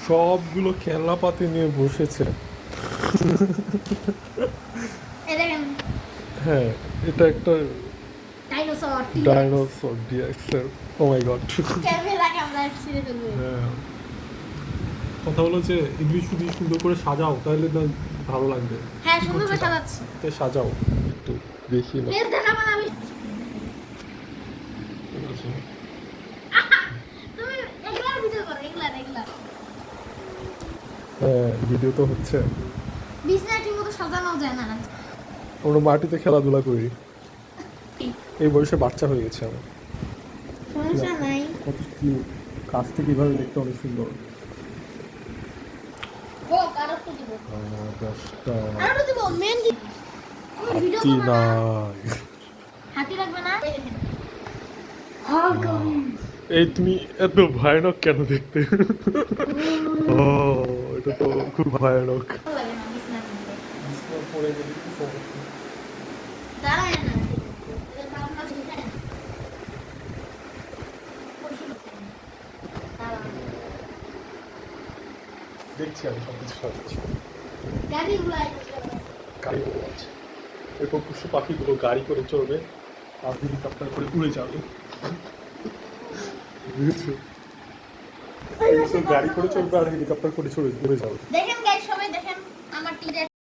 সবগুলো খেলনাপাতি নিয়ে বসেছে। এই দেখেন হ্যাঁ, এটা একটা ডাইনোসর ডাইনোসর ডিএক্সের। ও মাই গড। ক্যামেরাকে আমরা ছিঁড়ে ফেলবো। হ্যাঁ, কথা হলো যে এগুলি শুধু সুন্দর করে সাজাও, তাহলে না ভালো লাগবে। হ্যাঁ কি সুন্দর করে করছো না? সাজাচ্ছি। তাই সাজাও একটু, দেখি না। ফেস দেখাবো না আমি। ঠিক আছে। তুমি এগুলার ভিডিও করো, এগুলার। হ্যাঁ, ভিডিও তো হচ্ছে। বিছনা ঠিক মতো সাজানো যায় না। আমরা মাটিতে খেলাধুলা করি। এই বয়সে বাচ্চা হয়ে গেছে আমার। সমস্যা নাই। কত কিউট, কাছ থেকে কিভাবে দেখতে অনেক সুন্দর। ও কারো তো দিব। দশটা আরো দিব মেন ভিডিও হাতি করব না। নাই। হাতি লাগবে না। হ্যাঁ কবি। এই তুমি এত ভয়ানক কেন দেখতে? ও, এটা তো খুব ভয়ানক। ভালো লাগে না বিছনা কিনতে। পরে গেলে কি সমস্যা? দাঁড়ায় না। এটা ভাবনা চিন্তা না। দেখছি আমি সব কিছু সাজাচ্ছি। গাড়ি উড়াই। গাড়িগুলো আছে, এরপর পশু পাখিগুলো গাড়ি করে চড়বে আর হেলিকপ্টার করে উড়ে যাবে। বুঝেছো? গাড়ি করে চলবে আর হেলিকপ্টার করে চড়ে উড়ে যাবে। দেখেন গাইস সবাই দেখেন।